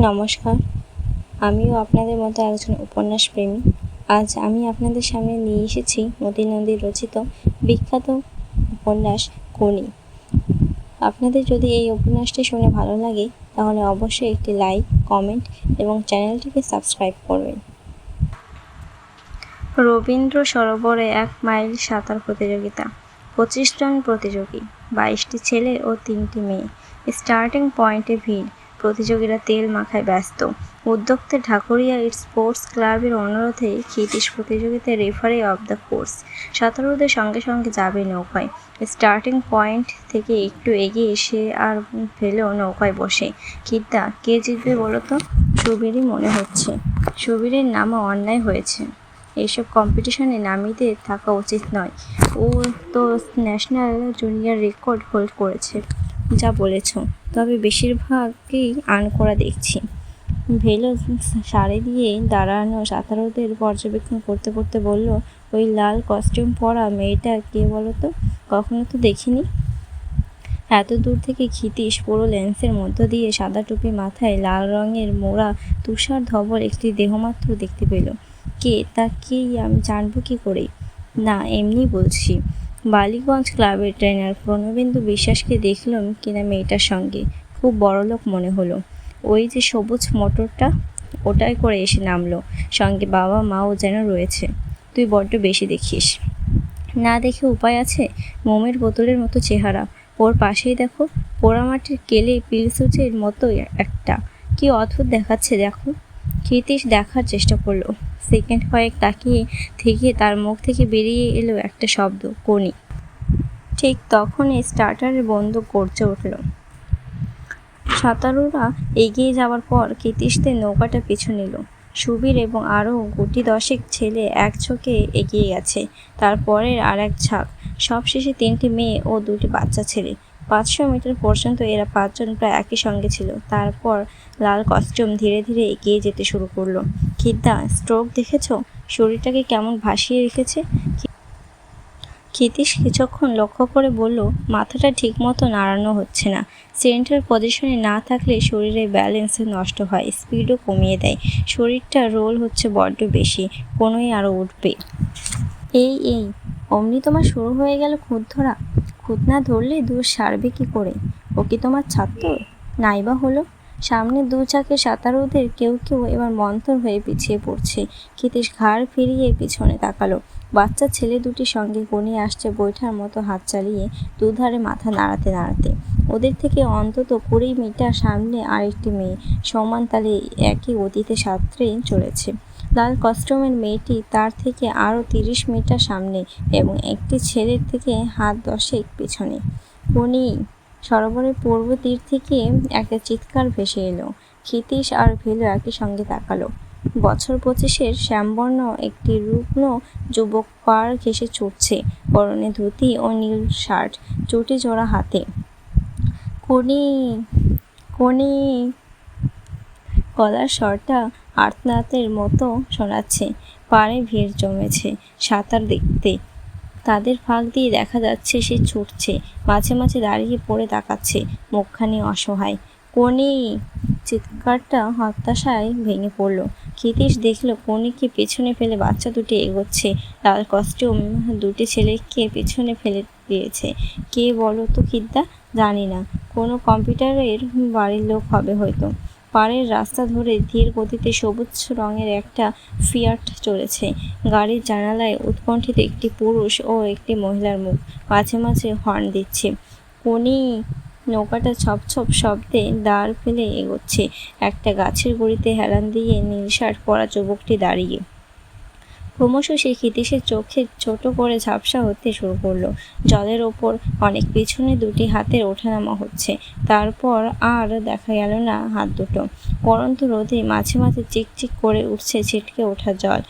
নমস্কার, আমিও আপনাদের মতো একজন উপন্যাস প্রেমী। আজ আমি আপনাদের সামনে নিয়ে এসেছি মতি নন্দী রচিত বিখ্যাত উপন্যাস কোনি। আপনাদের যদি এই উপন্যাসটি শুনে ভালো লাগে তাহলে অবশ্যই একটি লাইক, কমেন্ট এবং চ্যানেলটিকে সাবস্ক্রাইব করবেন। রবীন্দ্র সরোবরে 1 মাইল সাঁতার প্রতিযোগিতা। 25 জন প্রতিযোগী, 22টি ছেলে ও 3টি মেয়ে। স্টার্টিং পয়েন্টে ভিড়, প্রতিযোগীরা তেল মাখায় ব্যস্ত। উদ্যোক্তা ঢাকুরিয়া স্পোর্টস ক্লাবের অনুরোধে ক্ষিতীশ প্রতিযোগিতায় রেফারি অব দ্য কোর্স। সাঁতারুদের সঙ্গে সঙ্গে যাবে নৌকায়। স্টার্টিং পয়েন্ট থেকে একটু এগিয়ে এসে আর ফেলেও নৌকায় বসে। খিদ্দা, কে জিতবে বলো তো? সুবীরই মনে হচ্ছে। সুবীরের নামও অন্যায় হয়েছে, এইসব কম্পিটিশনে নামিতে থাকা উচিত নয়। ও তো ন্যাশনাল জুনিয়র রেকর্ড হোল্ড করেছে। যা বলেছ, তবে বেশিরভাগই আনকোরা দেখছি। ভেলো শাড়ি দিয়ে দাঁড়ানো সাঁতারুদের পর্যবেক্ষণ করতে করতে বলল, ওই লাল কস্টিউম পরা মেয়েটা কে বলো তো? কখনো তো দেখিনি। এত দূর থেকে ক্ষিতীশ পুরো লেন্সের মধ্য দিয়ে সাদা টুপি মাথায় লাল রঙের মোড়া তুষার ধবল একটি দেহমাত্র দেখতে পেল। কে তা কেই আমি জানবো কি করে? না, এমনি বলছি। বালিগঞ্জ ক্লাবের ট্রেনার প্রণবেন্দু বিশ্বাসকে দেখলাম কিনা মেয়েটার সঙ্গে। খুব বড়লোক মনে হলো। ওই যে সবুজ মোটরটা, ওটাই করে এসে নামলো। সঙ্গে বাবা মাও যেন রয়েছে। তুই বড্ড বেশি দেখিস। না দেখে উপায় আছে? মোমের বোতলের মতো চেহারা। ওর পাশেই দেখো, পোড়ামাটির কেলে পিলসুচের মতো একটা। কি অদ্ভুত দেখাচ্ছে দেখো। ক্ষিতীশ দেখার চেষ্টা করলো। সেকেন্ড কয়েক তাকিয়ে থেকে তার মুখ থেকে বেরিয়ে এলো একটা শব্দ, কোনি। ঠিক তখনই স্টার্টারের বন্দুক গর্জে উঠল। সাঁতারুরা এগিয়ে যাওয়ার পর ক্ষিতীশদের নৌকাটা পিছু নিল। সুবীর এবং আরও গুটি 10 ছেলে এক ঝোঁকে এগিয়ে গেছে। তারপরের আর এক ঝাঁক। সবশেষে 3টি মেয়ে ও 2টি বাচ্চা ছেলে। 500 মিটার পর্যন্ত এরা 5 জন প্রায় একই সঙ্গে ছিল। তারপর লাল কস্টিউম ধীরে ধীরে এগিয়ে যেতে শুরু করলো। খিদ্দা, স্ট্রোক দেখেছ? শরীরটাকে কেমন ভাসিয়ে রেখেছে। ক্ষিতীশ কিছুক্ষণ লক্ষ্য করে বলল, মাথাটা ঠিকমতো নাড়ানো হচ্ছে না। সেন্টার পজিশনে না থাকলে শরীরের ব্যালেন্স নষ্ট হয়, স্পিডও কমিয়ে দেয়। শরীরটা রোল হচ্ছে বড্ড বেশি, কোনোই আরও উঠবে। এই অমনি তোমার শুরু হয়ে গেল খুঁত ধরা। খুঁত না ধরলে দূর সারবে কি করে? ও কি তোমার ছাত্র? নাইবা হলো। সামনে 2 ঝাঁকের সাঁতারুদের কেউ কেউ এবার মন্থর হয়ে পিছিয়ে পড়ছে। ক্ষিতীশ ঘাড় ফিরিয়ে পিছনে তাকালো। বাচ্চা ছেলে 2টি সঙ্গে কোনি আসছে বৈঠার মতো হাত চালিয়ে, দুধারে মাথা নাড়াতে নাড়াতে। ওদের থেকে অন্তত 20 মিটার সামনে আরেকটি মেয়ে সমান তালে একই গতিতে সাঁতরে চলেছে। লাল কস্টিউমের মেয়েটি তার থেকে আরও 30 মিটার সামনে এবং একটি ছেলের থেকে হাত 10 পিছনে। কোনি! সরোবরের পূর্ব তীর থেকে একটা চিৎকার ভেসে এলো। ক্ষিতীশ আর ভেলো একই সঙ্গে তাকালো। বছর 25-এর শ্যামবর্ণ একটি রুগ্ন যুবক পার ঘেঁষে ছুটছে, পরনে ধুতি ও নীল শার্ট, চটি জোড়া হাতে। কোনি, কোনি! গলার স্বরটা আর্তনাদের মতো শোনাচ্ছে। পাড়ে ভিড় জমেছে সাঁতার দেখতে। তাদের ফাঁক দিয়ে দেখা যাচ্ছে সে ছুটছে, মাঝে মাঝে দাঁড়িয়ে পড়ে তাকাচ্ছে, মুখখানি অসহায়। কোনি! চিৎকারটা হতাশায় ভেঙে পড়ল। ক্ষিতীশ দেখল কোনিকে পেছনে ফেলে বাচ্চা 2টি এগোচ্ছে। লাল কস্টিউম 2টি ছেলেকে পেছনে ফেলে দিয়েছে। কে বলো তো খিদ্দা? জানি না, কোনো কম্পিউটারের বাড়ির লোক হবে হয়তো। পাড়ের রাস্তা ধরে ধীর গতিতে সবুজ রঙের একটা ফিয়াট চলেছে। গাড়ির জানালায় উৎকণ্ঠিত একটি পুরুষ ও একটি মহিলার মুখ। মাঝে মাঝে হর্ন দিচ্ছে। কোনি! নৌকাটা ছপ শব্দে দাঁড় ফেলে এগোচ্ছে। একটা গাছের গুঁড়িতে হেলান দিয়ে নীল শার্ট পরা যুবকটি দাঁড়িয়ে। ক্রমশ সেই ক্ষিতীশের চোখে ছোট করে ঝাপসা হতে শুরু করলো। জলের ওপর অনেক পিছনে 2টি হাতের ওঠানামা হচ্ছে। তারপর আর দেখা গেল না হাত দুটো। পড়ন্ত রোদে মাঝে মাঝে চিকচিক করে উঠছে ছিটকে ওঠা জল।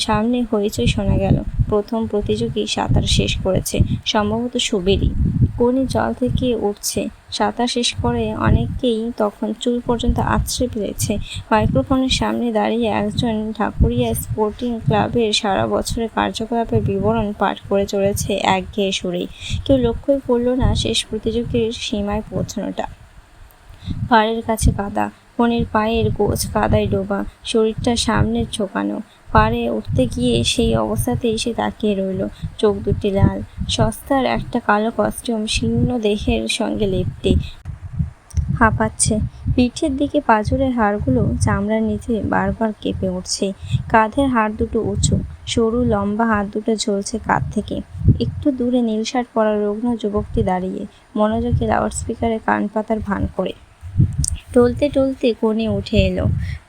সামনে হইচই শোনা গেল। প্রথম প্রতিযোগী সাঁতার শেষ করেছে, সম্ভবত সুবীরই। কোনি জল থেকে উঠছে। সাঁতার শেষ করে অনেকেই তখন চুল পর্যন্ত আছড়ে ফেলেছে। মাইক্রোফোনের সামনে দাঁড়িয়ে একজন ঢাকুরিয়া স্পোর্টিং ক্লাবের সারা বছরের কার্যকলাপের বিবরণ পাঠ করে চলেছে একঘেয়ে সুরেই। কেউ লক্ষ্যই করল না শেষ প্রতিযোগীর সীমায় পৌঁছানোটা। পাড়ের কাছে কাদা, কনির পায়ের গোছ কাদায় ডোবা, শরীরটা সামনে ঝোঁকানো। পাড়ে উঠতে গিয়ে সেই অবস্থাতেই সে তাকিয়ে রইল, চোখ দুটি লাল। সস্তার একটা কালো কস্টিউম শীর্ণ দেহের সঙ্গে লেপ্টে হাঁপাচ্ছে। পিঠের দিকে পাঁজরের হাড়গুলো চামড়ার নিচে বারবার কেঁপে উঠছে। কাঁধের হাড় দুটো উঁচু, সরু লম্বা হাত দুটো ঝুলছে কাঁধ থেকে। একটু দূরে নীল শার্ট পরা রুগ্ন যুবকটি দাঁড়িয়ে মনোযোগে লাউডস্পিকারে কান পাতার ভান করে। টলতে টলতে কনে উঠে এলো।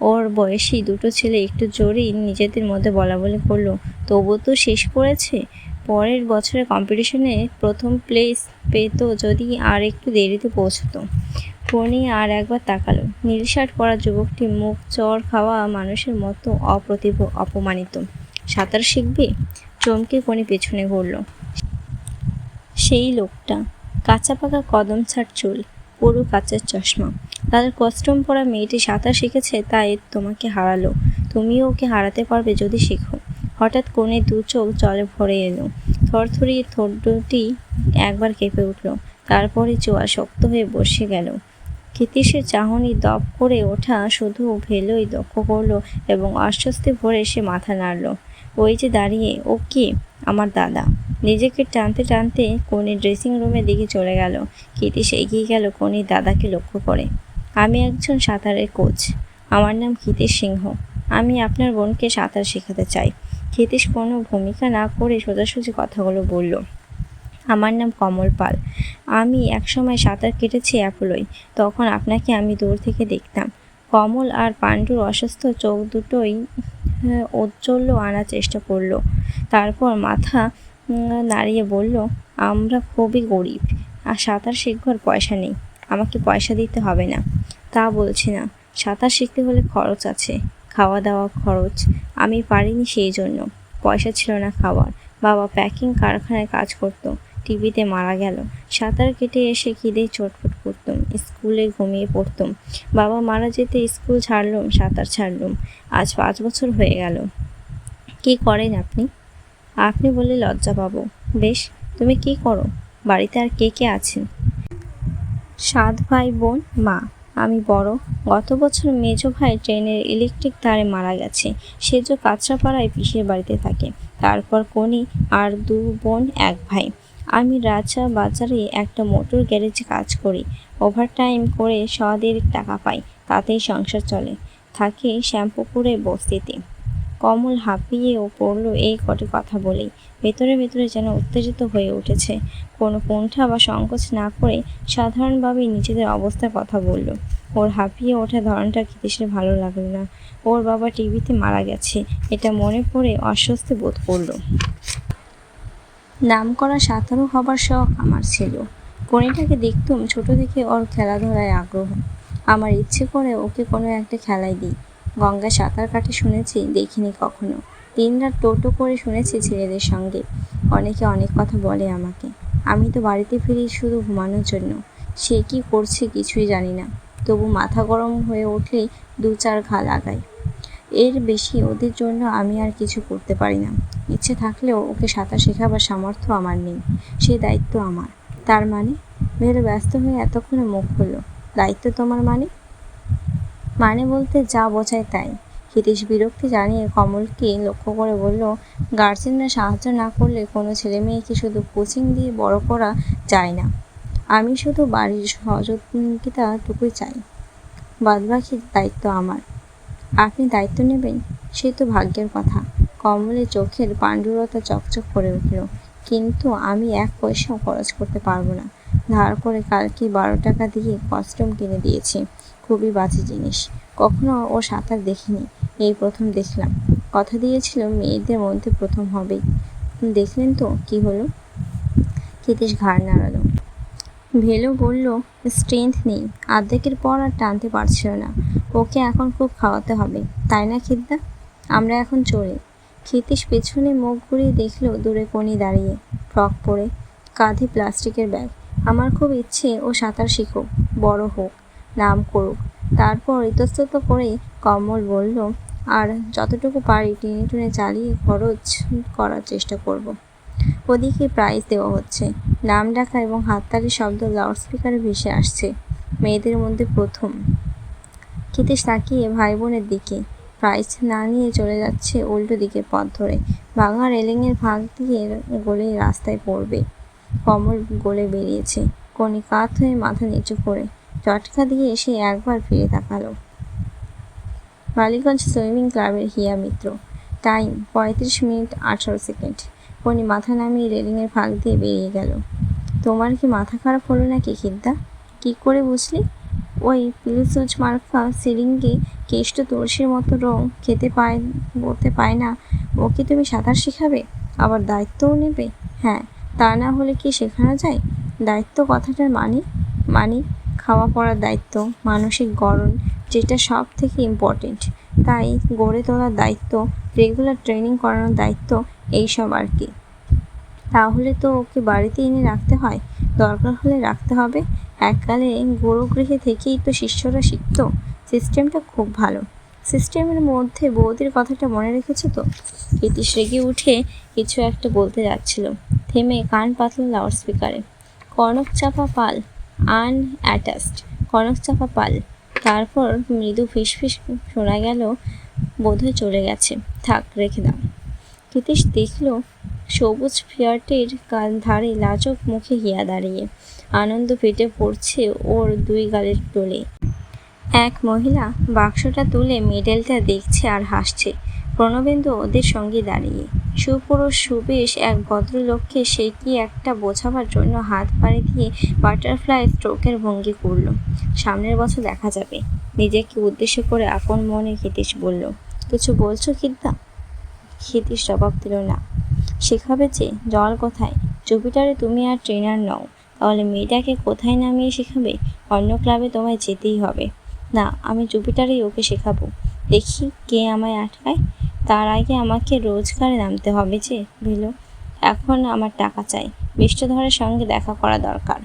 ওর বয়সী দুটো ছেলে একটু জোরেই নিজেদের মধ্যে বলাবলি করলো, তবু তো শেষ করেছে। পরের বছরের কম্পিটিশনে প্রথম প্লেস পেত যদি আর একটু দেরিতে পৌঁছতো। কনি আর একবার তাকালো। নীল শার্ট পরা যুবকটি মুখ চড় খাওয়া মানুষের মতো অপমানিত। সাঁতার শিখবে? চমকে কনি পেছনে ঘুরল। সেই লোকটা, কাঁচা পাকা কদম ছাড় চুল, পুরো কাচের চশমা। তাদের কস্টিউম পরা মেয়েটি সাঁতার শিখেছে তাই তোমাকে হারালো। তুমিও ওকে হারাতে পারবে যদি শেখো। হঠাৎ কনে দু চোখ জলে ভরে এলো। থরথরিয়ে ঠোঁট দুটি একবার কেঁপে উঠল, তারপরে চোয়া শক্ত হয়ে বসে গেল। ক্ষিতীশের চাহনি দপ করে ওঠা শুধু ভেলোই লক্ষ্য করলো এবং আশ্বস্তি ভরে সে মাথা নাড়ল। ওই যে দাঁড়িয়ে, ও কে? আমার দাদা। নিজেকে টানতে টানতে কনির ড্রেসিং রুমের দিকে চলে গেল। ক্ষিতীশ এগিয়ে গেল কনির দাদাকে লক্ষ্য করে। আমি একজন সাঁতারের কোচ। আমার নাম ক্ষিতীশ সিংহ। আমি আপনার বোনকে সাঁতার শেখাতে চাই। ক্ষিতীশ কোনো ভূমিকা না করে সোজাসুজি কথাগুলো বলল। আমার নাম কমল পাল। আমি একসময় সাঁতার কেটেছি অ্যাপোলোয়। তখন আপনাকে আমি দূর থেকে দেখতাম। কমল আর পাণ্ডুর অসুস্থ চোখ দুটোই ঔজ্জ্বল্য আনার চেষ্টা করলো। তারপর মাথা নাড়িয়ে বলল, আমরা খুবই গরিব আর সাঁতার শিখবার পয়সা নেই। আমাকে পয়সা দিতে হবে না। তা বলছি না, সাঁতার শিখতে হলে খরচ আছে, খাওয়া দাওয়া খরচ। আমি পারিনি সেই জন্য। পয়সা ছিল না খাওয়ার। বাবা প্যাকিং কারখানায় কাজ করতো, টিভিতে মারা গেল। সাঁতার কেটে এসে খিদেই চটপট করতুম, স্কুলে ঘুমিয়ে পড়তুম। বাবা মারা যেতে স্কুল ছাড়লুম, সাঁতার ছাড়লুম। আজ 5 বছর হয়ে গেল। কি করেন আপনি? আপনি বললে লজ্জা পাবো। বেশ, তুমি কি করো? বাড়িতে আর কে কে আছেন? 7 ভাই বোন, মা। আমি বড়। গত বছর মেজো ভাই ট্রেনের ইলেকট্রিক তারে মারা গেছে। সেজো কাঁচরাপাড়ায় পিসির বাড়িতে থাকে। তারপর কনি আর 2 বোন 1 ভাই। আমি রাজা বাজারে একটা মোটর গ্যারেজে কাজ করি। ওভারটাইম করে 100 টাকা পাই, তাতেই সংসার চলে। থাকি শ্যামপুকুরে বস্তিতে। কমল হাঁপিয়েও পড়ল এই কটি কথা বলেই। ভেতরে ভেতরে যেন উত্তেজিত হয়ে উঠেছে। কোনো কুণ্ঠা বা সংকোচ না করে সাধারণভাবেই নিজেদের অবস্থার কথা বলল। ওর হাঁপিয়ে ওঠা ধরনটা ক্ষিতীশের ভালো লাগলো না। ওর বাবা টিভিতে মারা গেছে এটা মনে পড়ে অস্বস্তি বোধ করল। নামকরা সাঁতারু হবার শখ আমার ছিল। কনিটাকে দেখতুম ছোট থেকে ওর খেলাধুলায় আগ্রহ। আমার ইচ্ছে করে ওকে কোনো একটা খেলায় দিই। গঙ্গায় সাঁতার কাটে শুনেছি, দেখিনি কখনো। দিনরাত টোটো করে শুনেছি ছেলেদের সঙ্গে। অনেকে অনেক কথা বলে আমাকে। আমি তো বাড়িতে ফিরি শুধু ঘুমানোর জন্য। সে কি করছে কিছুই জানি না। তবু মাথা গরম হয়ে উঠলেই 2-4 ঘা লাগাই। এর বেশি ওদের জন্য আমি আর কিছু করতে পারি না। ইচ্ছে থাকলেও ওকে সাঁতার শেখাবার সামর্থ্য আমার নেই। সে দায়িত্ব আমার। তার মানে? ভেলো ব্যস্ত হয়ে এতক্ষণে মুখ খুলল। দায়িত্ব তোমার মানে? মানে বলতে যা বোঝায় তাই। ক্ষিতীশ বিরক্তি জানিয়ে কমলকে লক্ষ্য করে বলল, গার্জেনরা সাহায্য না করলে কোনো ছেলে মেয়েকে শুধু কোচিং দিয়ে বড় করা যায় না। আমি শুধু বাড়ির সহযোগিতাটুকুই চাই। বাদবাকি দায়িত্ব আমার। আপনি দায়িত্ব নেবেন? সে তো ভাগ্যের কথা। কমলের চোখের পাণ্ডুরতা চকচক করে উঠল। কিন্তু আমি 1 পয়সাও খরচ করতে পারবো না। ধার করে কালকে 12 টাকা দিয়ে কস্টিউম কিনে দিয়েছি। খুবই বাজে জিনিস। কখনো ও সাঁতার দেখিনি, এই প্রথম দেখলাম। কথা দিয়েছিল মেয়েদের মধ্যে প্রথম হবেই। দেখলেন তো কি হলো? ক্ষিতীশ ঘাড় নাড়ালো। ভেলো বলল, স্ট্রেংথ নেই। অর্ধেকের পর আর টানতে পারছিল না। ওকে এখন খুব খাওয়াতে হবে, তাই না ক্ষিদা? আমরা এখন চলি। ক্ষিতীশ পেছনে মুখ ঘুরিয়ে দেখল দূরে কনি দাঁড়িয়ে, ফ্রক পরে, কাঁধে প্লাস্টিকের ব্যাগ। আমার খুব ইচ্ছে ও সাঁতার শিখুক, বড় হোক, নাম করুক। তারপর ইতস্তত করে কমল বলল, আর যতটুকু পারি টেনে টুনে চালিয়ে খরচ করার চেষ্টা করব। ওদিকে প্রাইজ দেওয়া হচ্ছে। নাম ডাকা এবং হাততালির শব্দ লাউডস্পিকারে ভেসে আসছে। মেয়েদের মধ্যে প্রথম ক্ষিতীশ তাকিয়ে ভাই বোনের দিকে। প্রাইস না নিয়ে চলে যাচ্ছে উল্টো দিকে পথ ধরে। ভাঙা রেলিংয়ের ফাঁক দিয়ে গলে রাস্তায় পড়বে। কমল গলে বেরিয়েছে। কনি কাত হয়ে মাথা নিচু করে চটকা দিয়ে এসে একবার ফিরে তাকালো। বালিগঞ্জ সুইমিং ক্লাবের Hiya Mitra. Time 35 minute 18 second. Koni মাথা নামিয়ে রেলিংয়ের ফাঁক দিয়ে বেরিয়ে গেল। তোমার কি মাথা খারাপ হলো নাকি খিদ্দা? কি করে বুঝলি? ওই পিলসুজ মার্কা সিরিঙ্গে কেষ্ট তুলসীর মতো রং বলতে পায় না, ওকে তুমি সাঁতার শেখাবে? আবার দায়িত্বও নেবে? হ্যাঁ, তা না হলে কি শেখানো যায়? দায়িত্ব কথাটার মানে খাওয়া পড়ার দায়িত্ব, মানসিক গড়ন, যেটা সব থেকে ইম্পর্টেন্ট। তাই গড়ে তোলার দায়িত্ব, রেগুলার ট্রেনিং করানোর দায়িত্ব, এইসব আর কি। তাহলে তো ওকে বাড়িতে এনে রাখতে হয়, দরকার হলে রাখতে হবে। এককালে গুরুগৃহে থেকেই তো শিষ্যরা শিখত। সিস্টেমটা খুব ভালো। সিস্টেমের মধ্যে বৌদির কথাটা মনে রেখেছো তো? ক্ষিতীশ রেগে উঠে কিছু একটা বলতে যাচ্ছিল, থেমে কান পাতল লাউডস্পিকারে। কনক চাপা পাল আনঅ্যাটাচড। কনক চাপা পাল। তারপর মৃদু ফিসফিস শোনা গেল, বোধহয় চলে গেছে, থাক রেখে দাও। ক্ষিতীশ দেখল সবুজ ফিয়াটের ধারে লাজুক মুখে হিয়া দাঁড়িয়ে। আনন্দ ফেটে পড়ছে ওর দুই গালের টোলে। এক মহিলা বাক্সটা তুলে মেডেলটা দেখছে আর হাসছে। প্রণবেন্দু ওদের সঙ্গে দাঁড়িয়ে। সুপুরুষ সুবেশ এক ভদ্রলোককে সে কি একটা বোঝাবার জন্য হাত পাড়ি দিয়ে বাটারফ্লাই স্ট্রোকের ভঙ্গি করল। সামনের বছর দেখা যাবে। নিজেকে উদ্দেশ্য করে আপন মনে ক্ষিতীশ বলল, কিছু বলছো খিদ্দা? ক্ষিতীশ জবাব দিল না। শেখাবে যে? জল কোথায়? জুপিটারে তুমি আর ট্রেনার নও, তাহলে মেয়েটাকে কোথায় নামিয়ে শেখাবে? অন্য ক্লাবে তোমায় যেতেই হবে। না, আমি জুপিটারেই ওকে শেখাবো। দেখি কে আমায় আটকায়। তার আগে আমাকে রোজগারে নামতে হবে যে, ভেলো। এখন আমার টাকা চাই। বিষ্ণুধরের সঙ্গে দেখা করা দরকার।